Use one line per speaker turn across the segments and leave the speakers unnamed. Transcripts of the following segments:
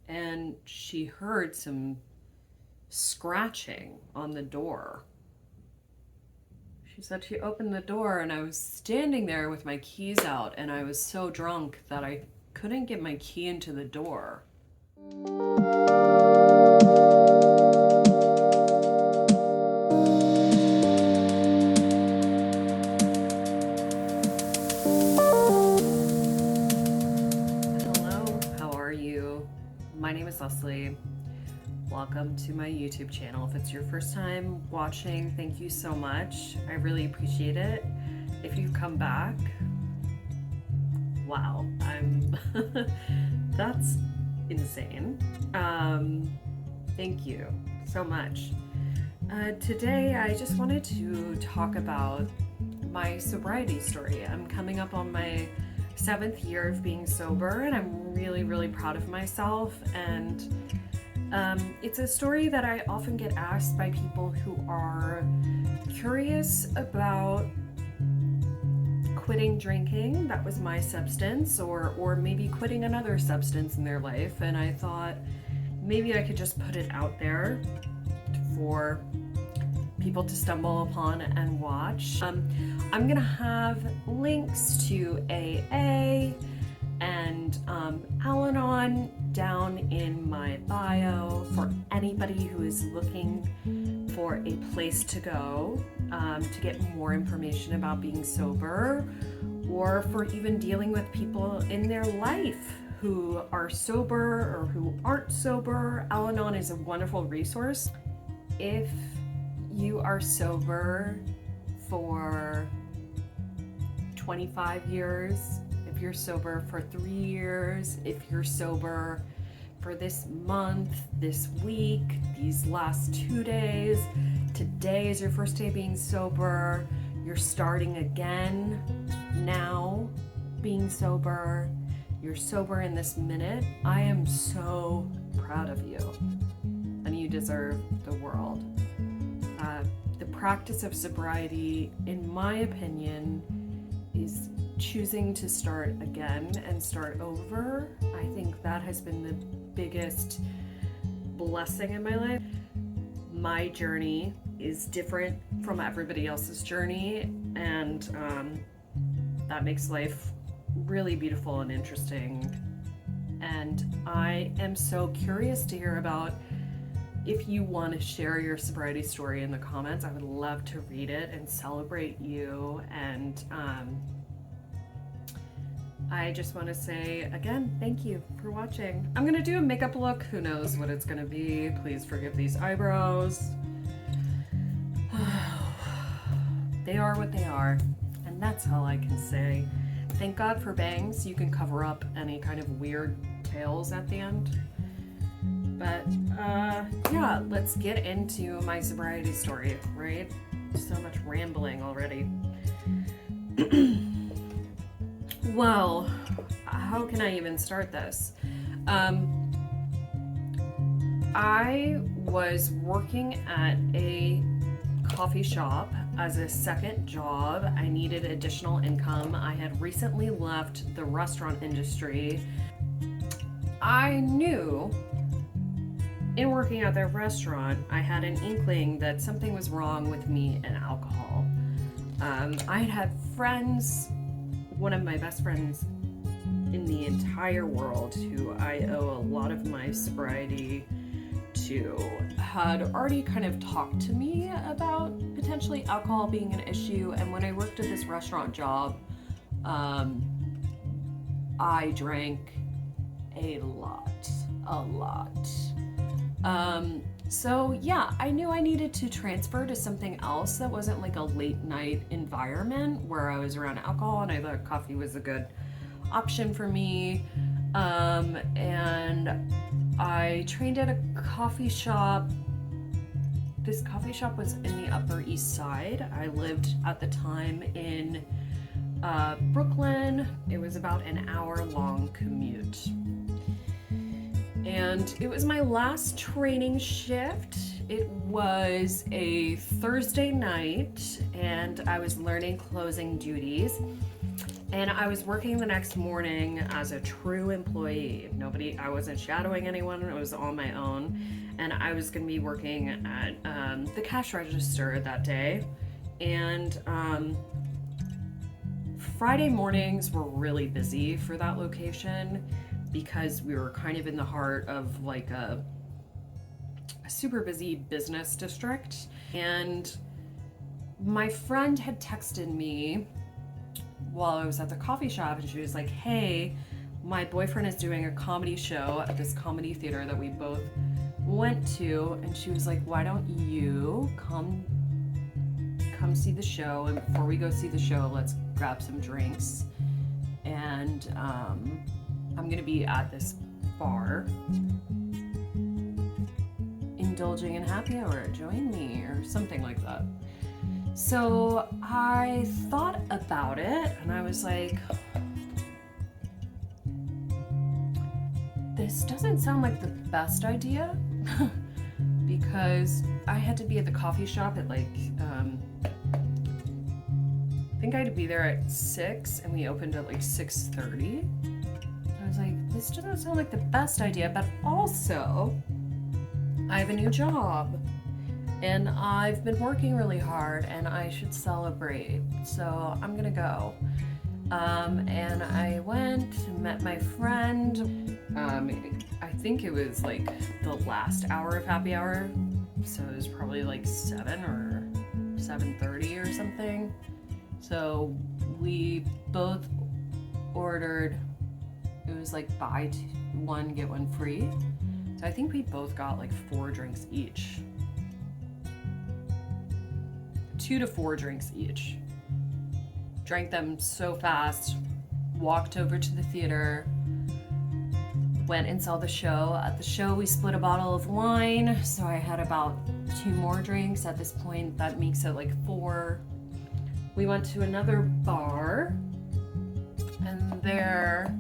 and she heard some scratching on the door. She said she opened the door and I was standing there with my keys out, and I was so drunk that I couldn't get my key into the door. Hello, how are you? My name is Leslie. Welcome to my YouTube channel. If it's your first time watching, thank you so much. I really appreciate it. If you've come back, wow, that's insane. Thank you so much. Today I just wanted to talk about my sobriety story. I'm coming up on my 7th year of being sober, and I'm really proud of myself. And it's a story that I often get asked by people who are curious about quitting drinking. That was my substance, or maybe quitting another substance in their life. And I thought maybe I could just put it out there for people to stumble upon and watch. I'm gonna have links to AA and Al-Anon down in my bio for anybody who is looking for a place to go to get more information about being sober, or for even dealing with people in their life who are sober or who aren't sober. Al-Anon is a wonderful resource. If you are sober for 25 years, if you're sober for 3 years, if you're sober for this month, this week, these last 2 days, today is your first day being sober, you're starting again now being sober, you're sober in this minute, I am so proud of you, and you deserve the world. The practice of sobriety, in my opinion, is choosing to start again and start over. I think that has been the biggest blessing in my life. My journey is different from everybody else's journey, and that makes life really beautiful and interesting. And I am so curious to hear about, if you want to share your sobriety story in the comments. I would love to read it and celebrate you. And I just want to say again, thank you for watching. I'm gonna do a makeup look. Who knows what it's gonna be? Please forgive these eyebrows. They are what they are, and that's all I can say. Thank God for bangs. You can cover up any kind of weird tails at the end. But yeah, let's get into my sobriety story, right? So much rambling already. Well, how can I even start this? I was working at a coffee shop as a second job. I needed additional income. I had recently left the restaurant industry. I knew in working at their restaurant, I had an inkling that something was wrong with me and alcohol. I had friends, one of my best friends in the entire world, who I owe a lot of my sobriety to, had already kind of talked to me about potentially alcohol being an issue. And when I worked at this restaurant job, I drank a lot. So yeah, I knew I needed to transfer to something else that wasn't like a late night environment where I was around alcohol, and I thought coffee was a good option for me. And I trained at a coffee shop. This coffee shop was in the Upper East Side. I lived at the time in Brooklyn. It was about an hour-long commute. And it was my last training shift. It was a Thursday night, and I was learning closing duties. And I was working the next morning as a true employee. I wasn't shadowing anyone, it was on my own. And I was going to be working at the cash register that day. And Friday mornings were really busy for that location because we were kind of in the heart of like a super busy business district. And my friend had texted me while I was at the coffee shop, and she was like, hey, my boyfriend is doing a comedy show at this comedy theater that we both went to, and she was like, why don't you come see the show, and before we go see the show, let's grab some drinks, and I'm gonna be at this bar indulging in happy hour, join me, or something like that. So I thought about it, and I was like, this doesn't sound like the best idea because I had to be at the coffee shop at like, I think I had to be there at 6 and we opened at like 6:30. I was like, this doesn't sound like the best idea, but also I have a new job and I've been working really hard and I should celebrate. So I'm gonna go. And I went, met my friend. I think it was like the last hour of happy hour. So it was probably like 7 or 7:30 or something. So we both ordered, it was like buy one, get one free. So I think we both got like 4 drinks each. 2 to 4 drinks each. Drank them so fast, walked over to the theater, went and saw the show. At the show, we split a bottle of wine, so I had about 2 more drinks. At this point, that makes it like 4. We went to another bar, and there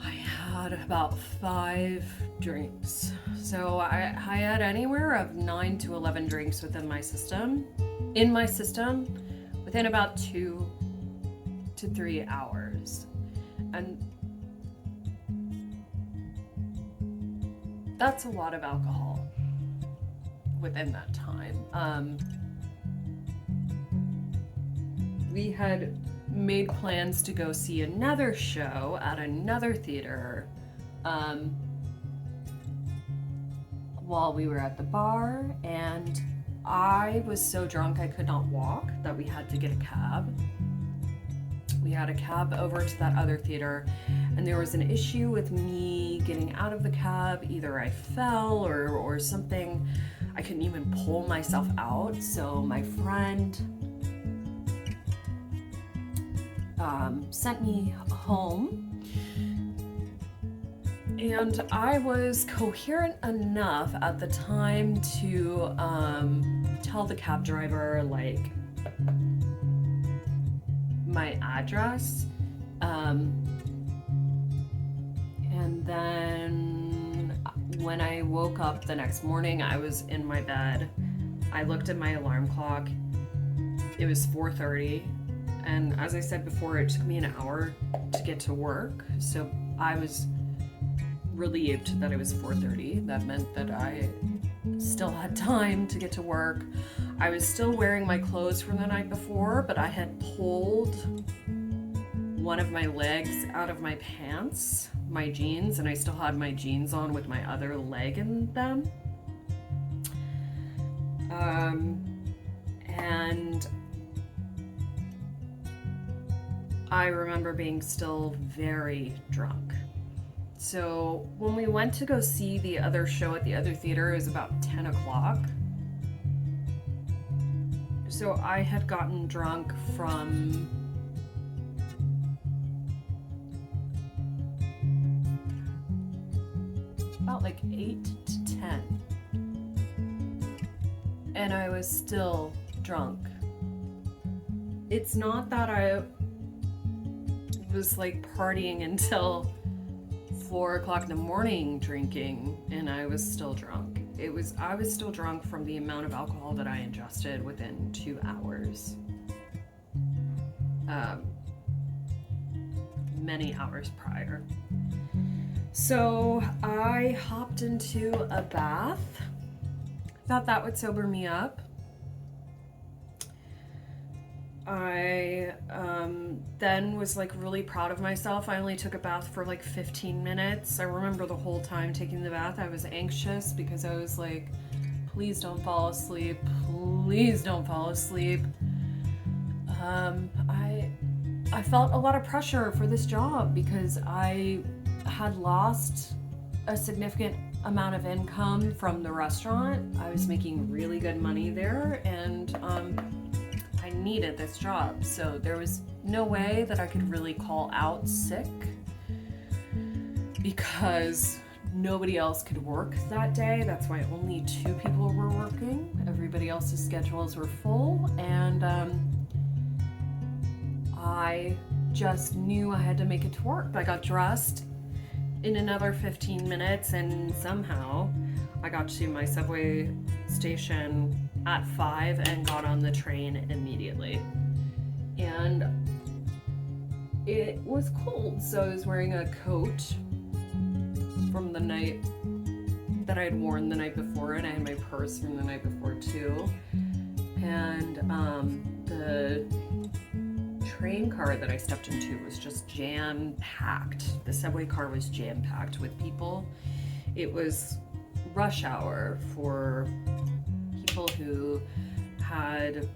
I had about 5 drinks. So I had anywhere of 9 to 11 drinks within my system. In my system, within about 2 to 3 hours. And that's a lot of alcohol within that time. We had made plans to go see another show at another theater while we were at the bar, and I was so drunk I could not walk that we had to get a cab. We had a cab over to that other theater, and there was an issue with me getting out of the cab. Either I fell or something. I couldn't even pull myself out, so my friend sent me home, and I was coherent enough at the time to tell the cab driver like my address, and then when I woke up the next morning, I was in my bed. I looked at my alarm clock. It was 4:30, and as I said before, it took me an hour to get to work, so I was relieved that it was 4:30. That meant that I still had time to get to work. I was still wearing my clothes from the night before, but I had pulled one of my legs out of my pants, my jeans, and I still had my jeans on with my other leg in them. And I remember being still very drunk. So when we went to go see the other show at the other theater, it was about 10 o'clock. So I had gotten drunk from about like 8 to 10. And I was still drunk. It's not that I was like partying until 4 o'clock in the morning drinking and I was still drunk. I was still drunk from the amount of alcohol that I ingested within 2 hours. many hours prior. So I hopped into a bath. Thought that would sober me up. I then was like really proud of myself. I only took a bath for like 15 minutes. I remember the whole time taking the bath, I was anxious because I was like, please don't fall asleep. Please don't fall asleep. I felt a lot of pressure for this job because I had lost a significant amount of income from the restaurant. I was making really good money there, and I needed this job. So there was no way that I could really call out sick because nobody else could work that day. That's why only 2 people were working. Everybody else's schedules were full, and I just knew I had to make it to work. I got dressed in another 15 minutes, and somehow I got to my subway station at 5 and got on the train immediately. And it was cold, so I was wearing a coat from the night that I had worn the night before, and I had my purse from the night before too. And the train car that I stepped into was just jam-packed. The subway car was jam-packed with people. It was rush hour for people who had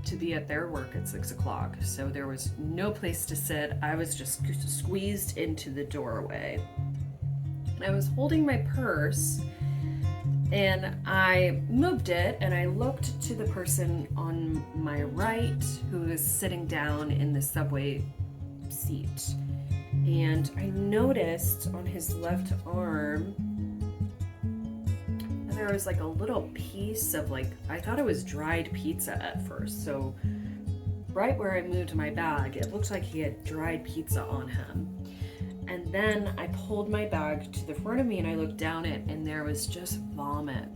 to be at their work at 6 o'clock. So there was no place to sit. I was just squeezed into the doorway. And I was holding my purse, and I moved it, and I looked to the person on my right who was sitting down in the subway seat. And I noticed on his left arm there was like a little piece of like, I thought it was dried pizza at first. So right where I moved my bag, it looked like he had dried pizza on him. And then I pulled my bag to the front of me and I looked down it, and there was just vomit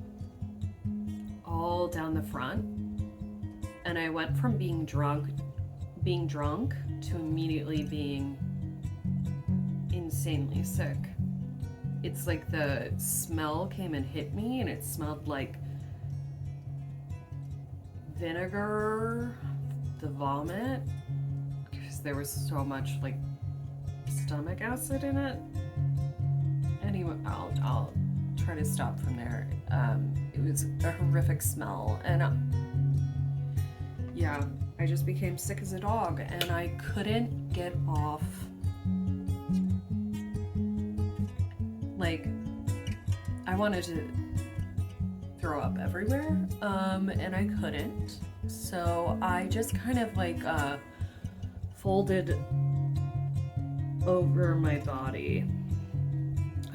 all down the front. And I went from being drunk to immediately being insanely sick. It's like the smell came and hit me, and it smelled like vinegar, the vomit, because there was so much like stomach acid in it. Anyway, I'll try to stop from there. It was a horrific smell, and yeah, I just became sick as a dog, and I couldn't get off. Like, I wanted to throw up everywhere, and I couldn't. So I just kind of like folded over my body.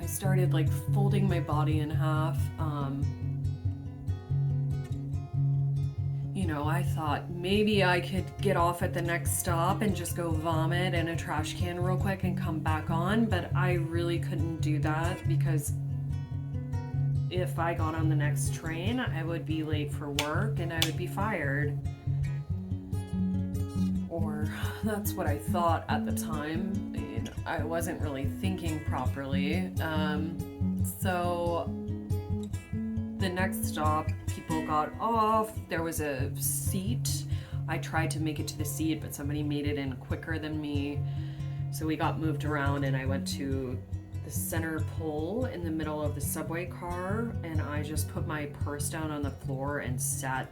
I started like folding my body in half. You know, I thought maybe I could get off at the next stop and just go vomit in a trash can real quick and come back on, but I really couldn't do that because if I got on the next train, I would be late for work and I would be fired. Or that's what I thought at the time. I wasn't really thinking properly. So the next stop, people got off. There was a seat. I tried to make it to the seat, but somebody made it in quicker than me. So we got moved around, and I went to the center pole in the middle of the subway car, and I just put my purse down on the floor and sat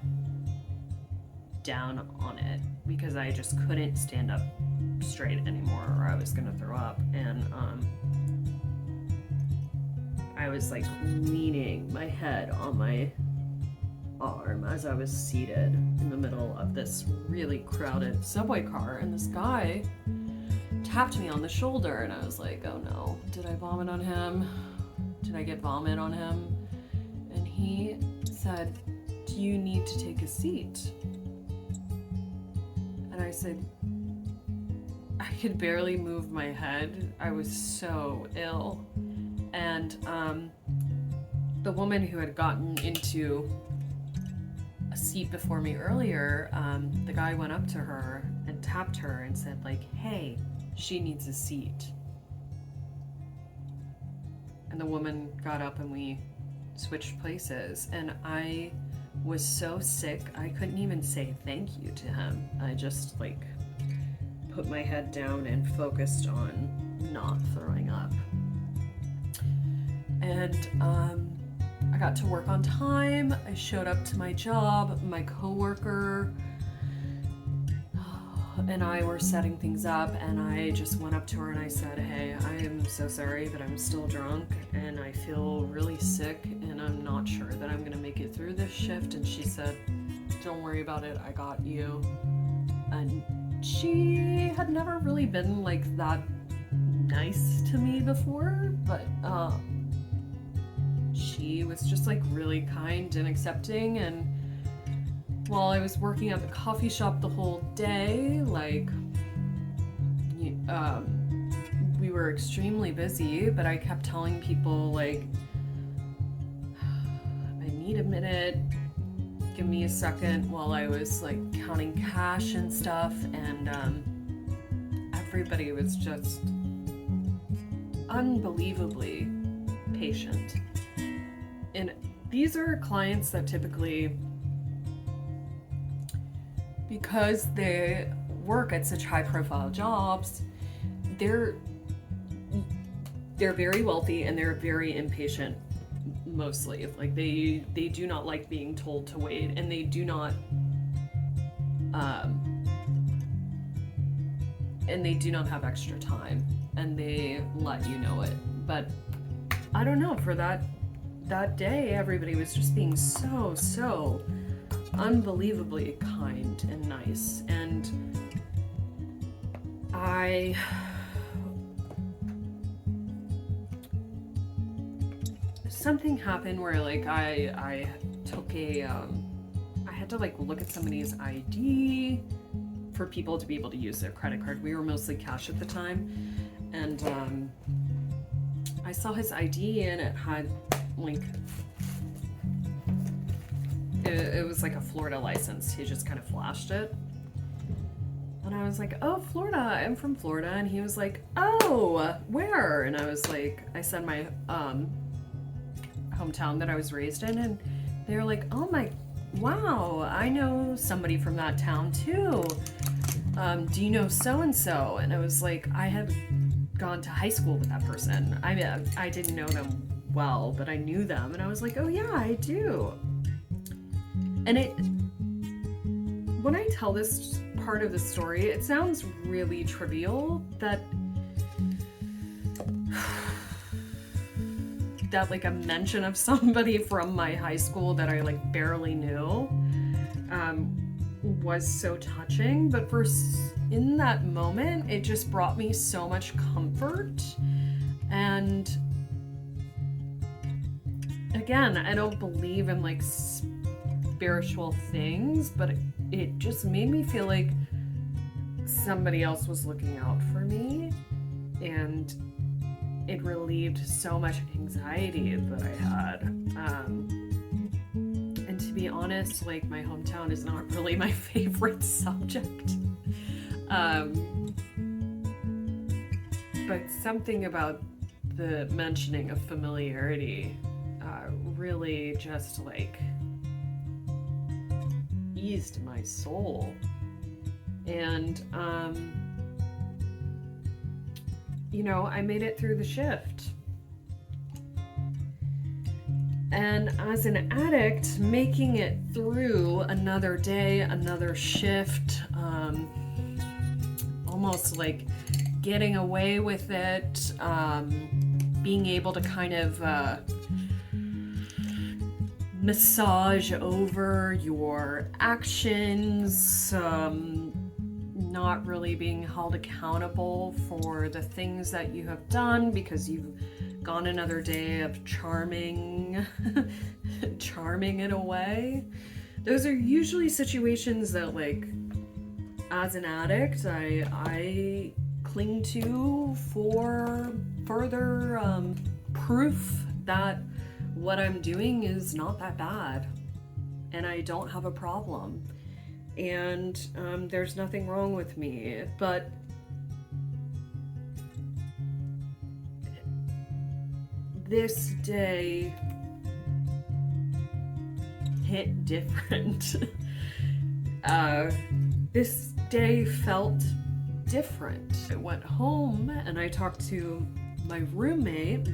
down on it because I just couldn't stand up straight anymore or I was gonna throw up. And I was like leaning my head on my arm as I was seated in the middle of this really crowded subway car, and this guy tapped me on the shoulder, and I was like, oh no, did I vomit on him? Did I get vomit on him? And he said, do you need to take a seat? And I said, I could barely move my head. I was so ill. And the woman who had gotten into a seat before me earlier, the guy went up to her and tapped her and said like, hey, she needs a seat. And the woman got up and we switched places. And I was so sick, I couldn't even say thank you to him. I just like put my head down and focused on not throwing up. And I got to work on time. I showed up to my job. My coworker and I were setting things up, and I just went up to her and I said, hey, I am so sorry, but I'm still drunk and I feel really sick and I'm not sure that I'm gonna make it through this shift. And she said, don't worry about it, I got you. And she had never really been like that nice to me before, but she was just like really kind and accepting. And while I was working at the coffee shop the whole day, like, we were extremely busy, but I kept telling people, like, I need a minute, give me a second, while I was, like, counting cash and stuff, and everybody was just unbelievably patient. And these are clients that typically, because they work at such high-profile jobs, they're very wealthy and they're very impatient mostly. Like they do not like being told to wait, and they do not have extra time, and they let you know it. But I don't know, for that day everybody was just being so unbelievably kind and nice. And something happened where like I took I had to like look at somebody's ID for people to be able to use their credit card. We were mostly cash at the time, and I saw his ID and it had like, it was like a Florida license. He just kind of flashed it. And I was like, oh, Florida, I'm from Florida. And he was like, oh, where? And I was like, I said my hometown that I was raised in. And they were like, oh my, wow, I know somebody from that town too. Do you know so-and-so? And I was like, I had gone to high school with that person. I didn't know them well, but I knew them. And I was like, oh yeah, I do. And when I tell this part of the story, it sounds really trivial that like a mention of somebody from my high school that I like barely knew was so touching. But in that moment, it just brought me so much comfort. And again, I don't believe in like spiritual things, but it just made me feel like somebody else was looking out for me, and it relieved so much anxiety that I had. And to be honest, like my hometown is not really my favorite subject. But something about the mentioning of familiarity really just like eased my soul. And I made it through the shift. And as an addict, making it through another day, another shift, almost like getting away with it, being able to kind of massage over your actions, not really being held accountable for the things that you have done because you've gone another day of charming it away. Those are usually situations that, like, as an addict, I cling to for further proof that what I'm doing is not that bad and I don't have a problem. and there's nothing wrong with me, but this day hit different. This day felt different. I went home and I talked to my roommate.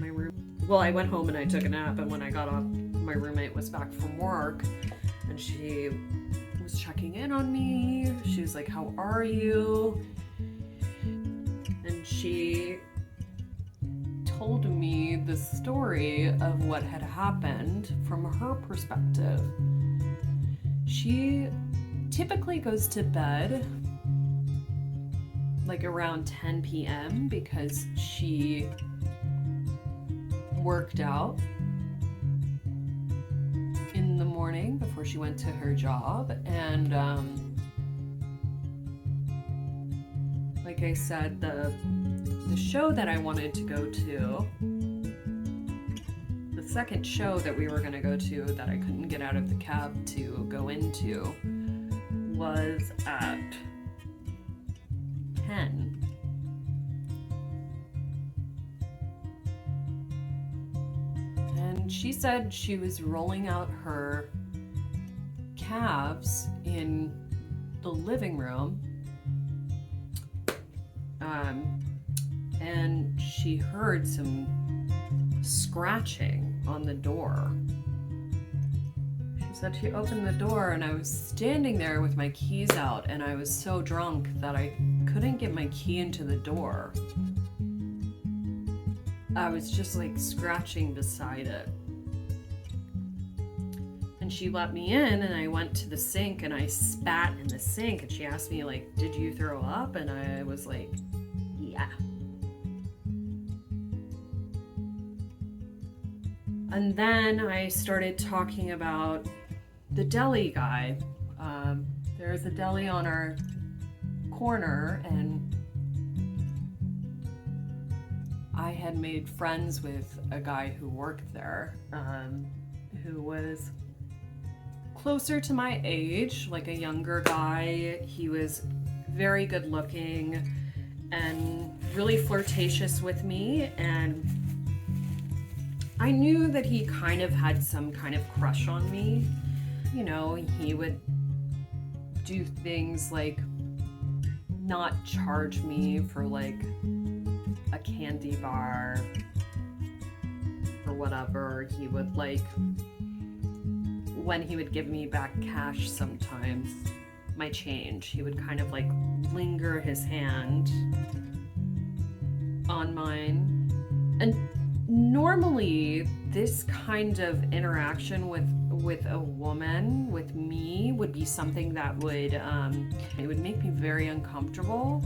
Well, I went home and I took a nap, and when I got off, my roommate was back from work, and she was checking in on me. She was like, "How are you?" And she told me the story of what had happened from her perspective. She typically goes to bed like around 10 p.m. because she worked out in the morning before she went to her job, and like I said, the show that I wanted to go to, the second show that we were going to go to that I couldn't get out of the cab to go into, was at 10. And she said she was rolling out her calves in the living room, and she heard some scratching on the door. She said she opened the door, and I was standing there with my keys out, and I was so drunk that I couldn't get my key into the door. I was just like scratching beside it. And she let me in, and I went to the sink and I spat in the sink, and she asked me, like, "Did you throw up?" And I was like, "Yeah." And then I started talking about the deli guy. There's a deli on our corner, and I had made friends with a guy who worked there, who was closer to my age, like a younger guy. He was very good looking and really flirtatious with me, and I knew that he kind of had some kind of crush on me. You know, he would do things like not charge me for like a candy bar or whatever. He would, like, when he would give me back cash sometimes, my change, he would kind of like linger his hand on mine. And normally this kind of interaction with a woman, with me, would be something that would it would make me very uncomfortable.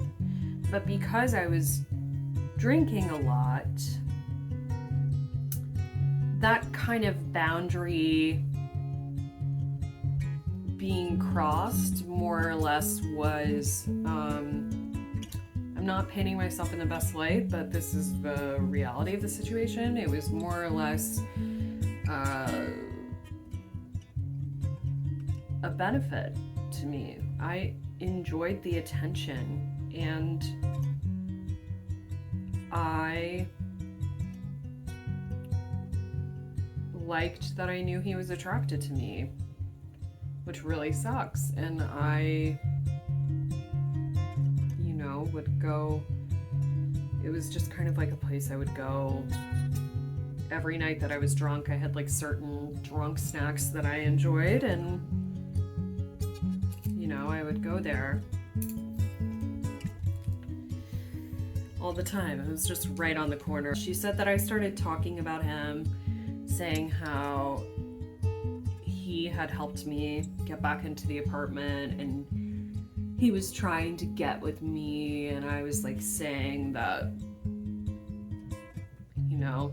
But because I was drinking a lot, that kind of boundary being crossed more or less was, I'm not painting myself in the best light, but this is the reality of the situation. It was more or less a benefit to me. I enjoyed the attention, and I liked that I knew he was attracted to me, which really sucks. And I, would go, it was just kind of like a place I would go every night that I was drunk. I had like certain drunk snacks that I enjoyed, and I would go there all the time. It was just right on the corner. She said that I started talking about him, saying how he had helped me get back into the apartment, and he was trying to get with me, and I was like saying that,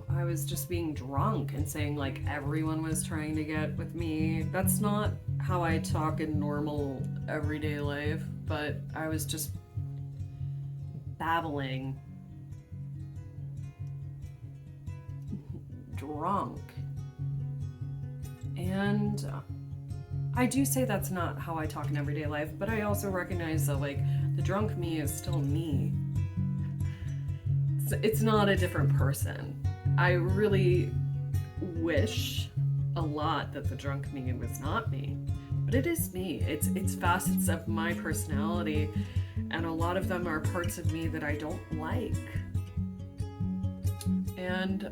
I was just being drunk and saying like everyone was trying to get with me. That's not how I talk in normal everyday life, but I was just babbling drunk. And I do say that's not how I talk in everyday life, but I also recognize that, like, the drunk me is still me. It's not a different person. I really wish a lot that the drunk me was not me, but it is me. It's facets of my personality, and a lot of them are parts of me that I don't like. And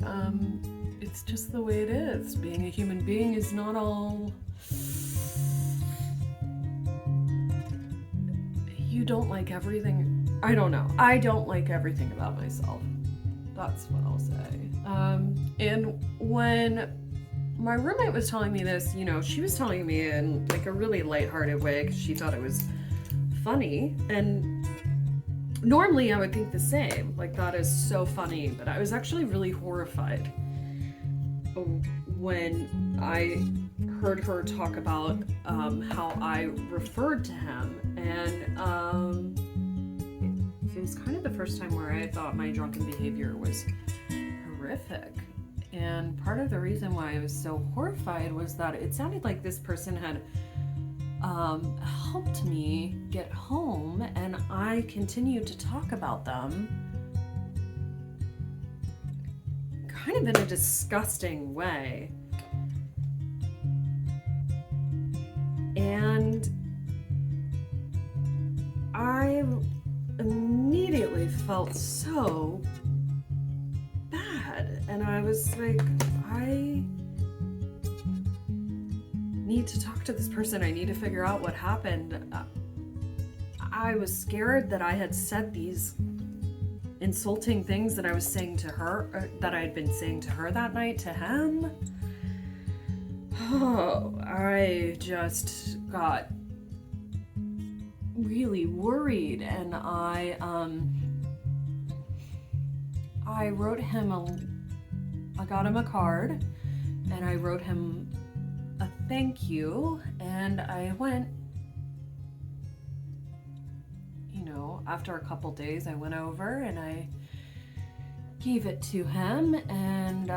it's just the way it is. Being a human being is not all. You don't like everything. I don't know. I don't like everything about myself. That's what I'll say. And when my roommate was telling me this, you know, she was telling me in like a really lighthearted way because she thought it was funny. And normally I would think the same. Like, that is so funny. But I was actually really horrified when I heard her talk about how I referred to him. And it was kind of the first time where I thought my drunken behavior was horrific. And part of the reason why I was so horrified was that it sounded like this person had helped me get home, and I continued to talk about them kind of in a disgusting way. And I immediately felt so bad, and I was like, I need to talk to this person. I need to figure out what happened. I was scared that I had said these insulting things that I was saying to her, that I had been saying to her that night to him. Oh, I just got really worried, and I wrote him I got him a card, and I wrote him a thank you, and I went, you know, after a couple days, I went over and I gave it to him, and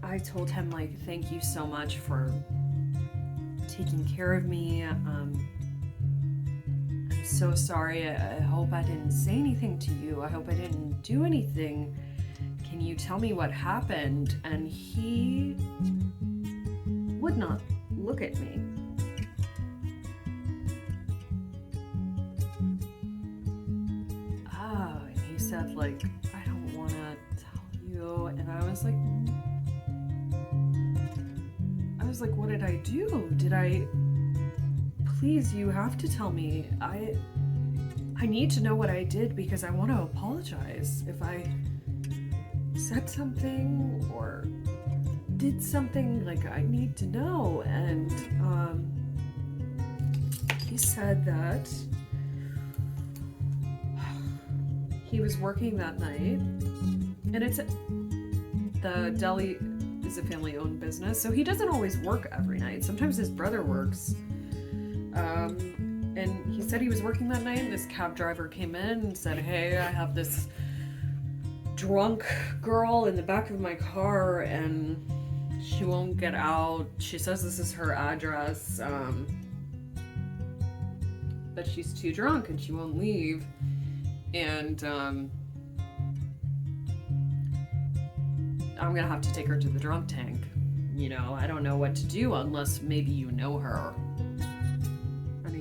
I told him, like, thank you so much for taking care of me. I'm so sorry. I hope I didn't say anything to you. I hope I didn't do anything. Can you tell me what happened? And he would not look at me. Oh, and he said, like, I don't want to tell you. And I was like, what did I do? Please, you have to tell me. I need to know what I did, because I want to apologize if I said something or did something. Like, I need to know. And he said that he was working that night, and the deli is a family-owned business, so he doesn't always work every night. Sometimes his brother works. And he said he was working that night, and this cab driver came in and said, hey, I have this drunk girl in the back of my car, and she won't get out. She says this is her address, but she's too drunk and she won't leave. And I'm gonna have to take her to the drunk tank. You know, I don't know what to do unless maybe you know her.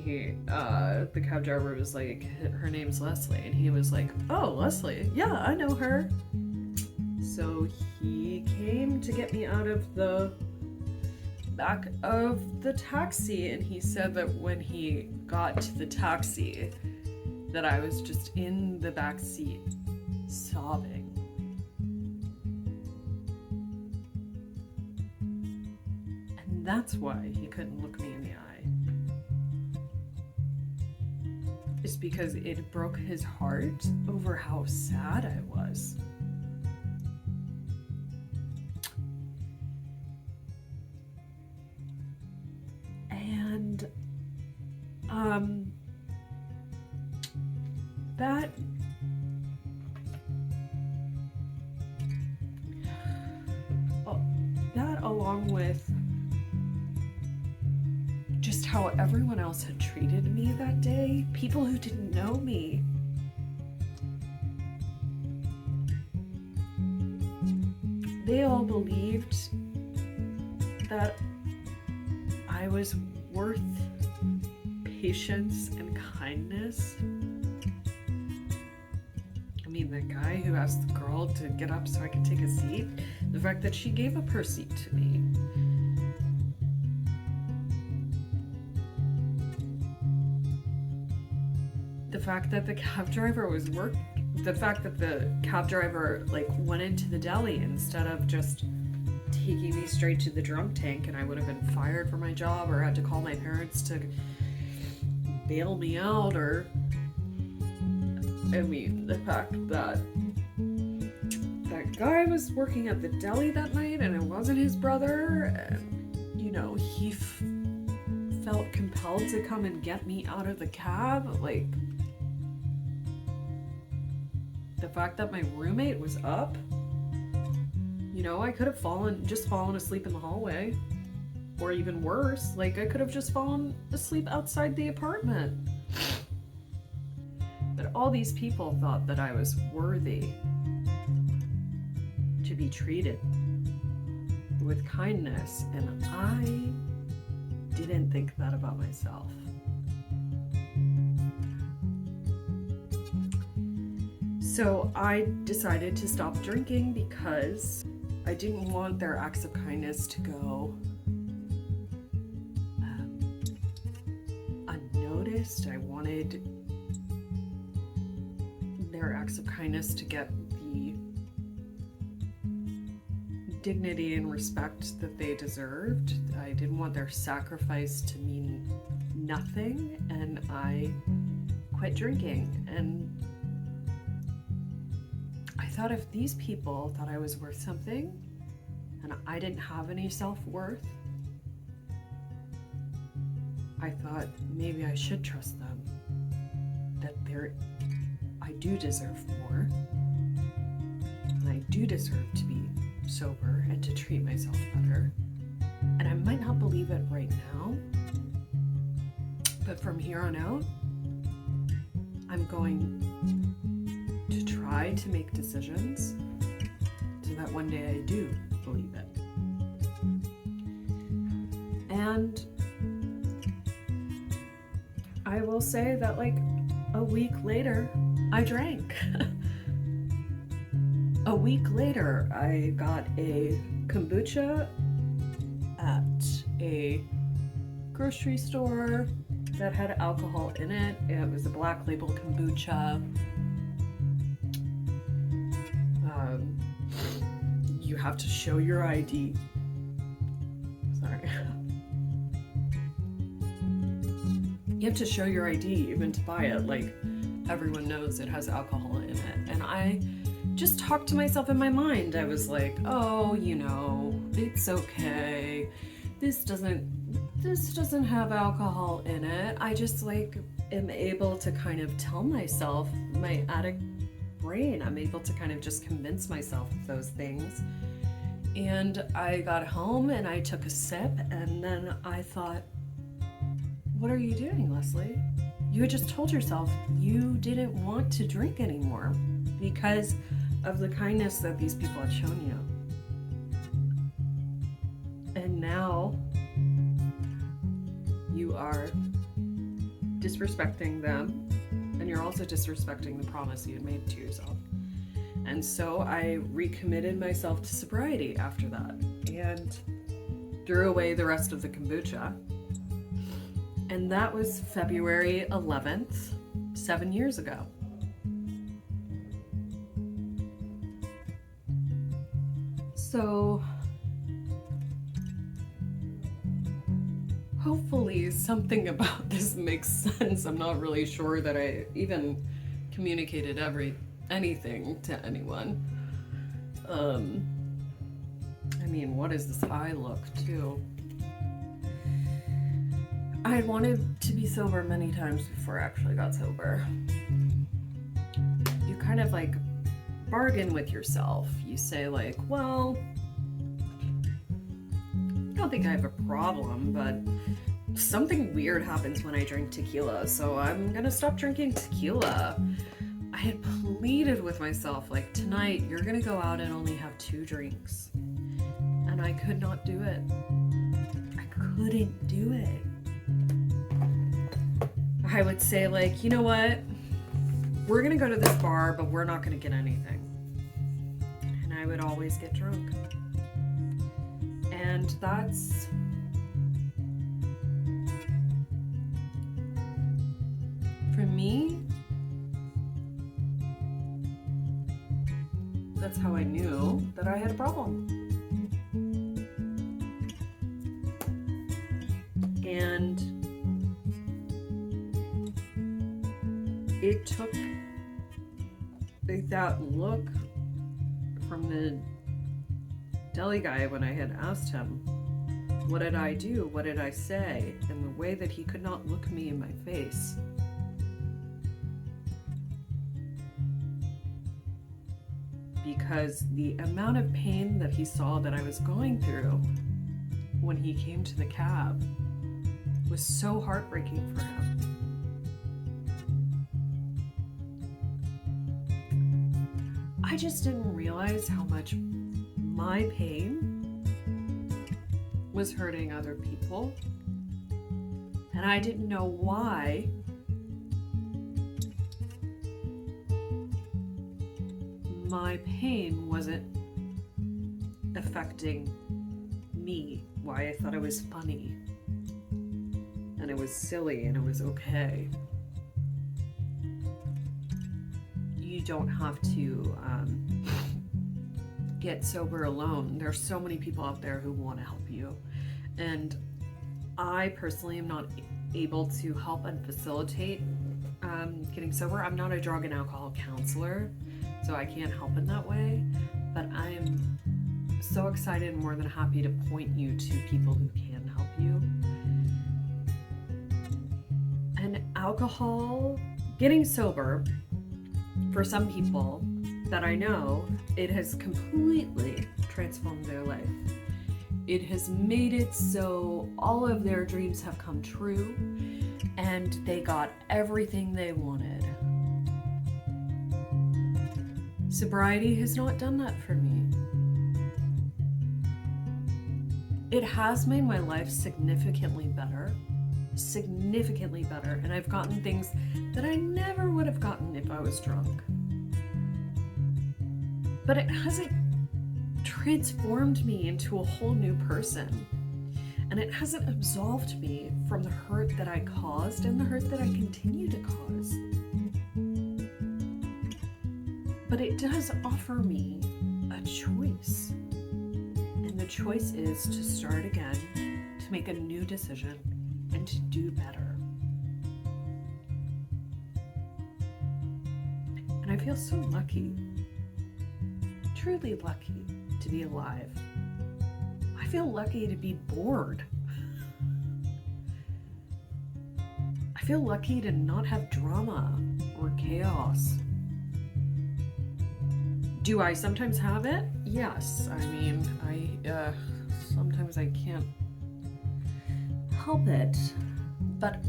And the cab driver was like, her name's Leslie. And he was like, oh, Leslie, yeah, I know her. So he came to get me out of the back of the taxi, and he said that when he got to the taxi, that I was just in the back seat sobbing. And that's why he couldn't look me in the eye. It's because it broke his heart over how sad I was. And that along with how everyone else had treated me that day. People who didn't know me. They all believed that I was worth patience and kindness. I mean, the guy who asked the girl to get up so I could take a seat, the fact that she gave up her seat to me. The fact that the cab driver like went into the deli instead of just taking me straight to the drunk tank, and I would have been fired from my job or had to call my parents to bail me out, or I mean, the fact that that guy was working at the deli that night and it wasn't his brother, and you know, he felt compelled to come and get me out of the cab. Like, the fact that my roommate was up, you know, I could have just fallen asleep in the hallway, or even worse, like I could have just fallen asleep outside the apartment. But all these people thought that I was worthy to be treated with kindness, and I didn't think that about myself. So I decided to stop drinking because I didn't want their acts of kindness to go unnoticed. I wanted their acts of kindness to get the dignity and respect that they deserved. I didn't want their sacrifice to mean nothing, and I quit drinking. And I thought if these people thought I was worth something and I didn't have any self-worth, I thought maybe I should trust them, that I do deserve more, and I do deserve to be sober and to treat myself better. And I might not believe it right now, but from here on out, I'm going to try to make decisions so that one day I do believe it. And I will say that like a week later, I drank. A week later, I got a kombucha at a grocery store that had alcohol in it. It was a black label kombucha. You have to show your ID. Sorry. You have to show your ID even to buy it. Like, everyone knows it has alcohol in it. And I just talked to myself in my mind. I was like, oh, you know, it's okay. This doesn't have alcohol in it. I just like am able to kind of tell myself, my addict brain, I'm able to kind of just convince myself of those things. And I got home and I took a sip, and then I thought, what are you doing, Leslie? You had just told yourself you didn't want to drink anymore because of the kindness that these people had shown you. And now you are disrespecting them, and you're also disrespecting the promise you had made to yourself. And so I recommitted myself to sobriety after that and threw away the rest of the kombucha. And that was February 11th, 7 years ago. So hopefully something about this makes sense. I'm not really sure that I even communicated anything to anyone. I mean, what is this eye look too? I wanted to be sober many times before I actually got sober. You kind of like bargain with yourself. You say like, well, I don't think I have a problem, but something weird happens when I drink tequila, so I'm gonna stop drinking tequila. I had pleaded with myself, like, tonight you're gonna go out and only have 2 drinks. And I could not do it. I couldn't do it. I would say, like, you know what? We're gonna go to this bar, but we're not gonna get anything. And I would always get drunk. And that's... for me, that's how I knew that I had a problem. And it took that look from the deli guy when I had asked him, what did I do? What did I say? And the way that he could not look me in my face. Because the amount of pain that he saw that I was going through when he came to the cab was so heartbreaking for him. I just didn't realize how much my pain was hurting other people, and I didn't know why my pain wasn't affecting me, why I thought it was funny and it was silly and it was okay. You don't have to get sober alone. There's so many people out there who want to help you, and I personally am not able to help and facilitate getting sober. I'm not a drug and alcohol counselor, so I can't help in that way, but I'm so excited and more than happy to point you to people who can help you. And alcohol, getting sober, for some people that I know, it has completely transformed their life. It has made it so all of their dreams have come true and they got everything they wanted. Sobriety has not done that for me. It has made my life significantly better, and I've gotten things that I never would have gotten if I was drunk. But it hasn't transformed me into a whole new person, and it hasn't absolved me from the hurt that I caused and the hurt that I continue to cause. But it does offer me a choice. And the choice is to start again, to make a new decision, and to do better. And I feel so lucky, truly lucky to be alive. I feel lucky to be bored. I feel lucky to not have drama or chaos. Do I sometimes have it? Yes. I mean, sometimes I can't help it, but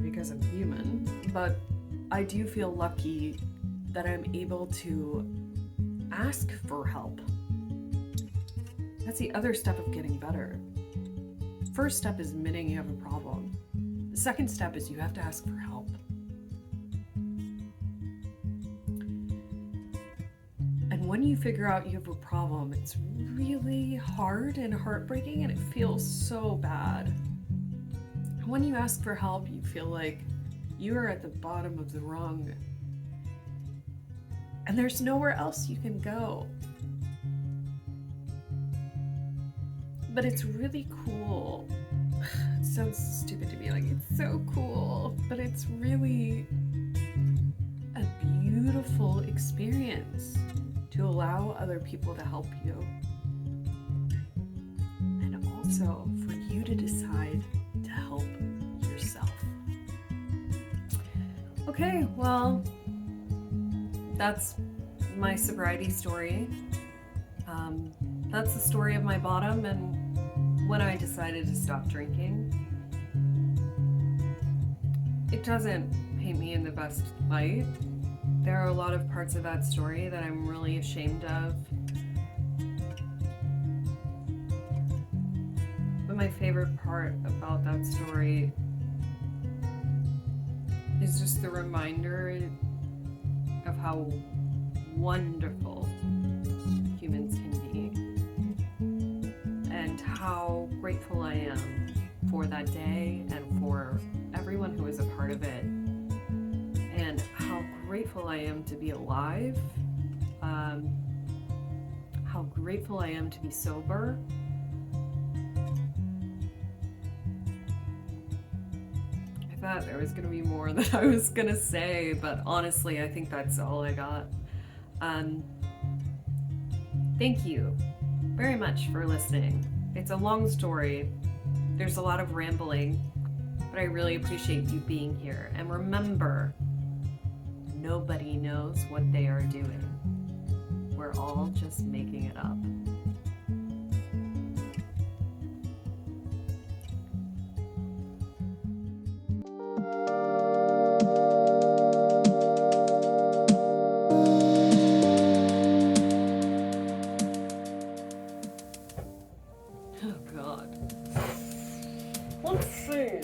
because I'm human, but I do feel lucky that I'm able to ask for help. That's the other step of getting better. First step is admitting you have a problem. The second step is you have to ask for help. When you figure out you have a problem, it's really hard and heartbreaking, and it feels so bad. And when you ask for help, you feel like you are at the bottom of the rung, and there's nowhere else you can go. But it's really cool. It sounds stupid to me, like it's so cool, but it's really a beautiful experience to allow other people to help you, and also for you to decide to help yourself. Okay, well, that's my sobriety story. That's the story of my bottom, and when I decided to stop drinking, it doesn't paint me in the best light. There are a lot of parts of that story that I'm really ashamed of. But my favorite part about that story is just the reminder of how wonderful humans can be and how grateful I am for that day and for everyone who was a part of it, and how grateful I am to be alive, how grateful I am to be sober. I thought there was going to be more that I was going to say, but honestly, I think that's all I got. Thank you very much for listening. It's a long story. There's a lot of rambling, but I really appreciate you being here. And remember, nobody knows what they are doing. We're all just making it up. Oh God. Let's see.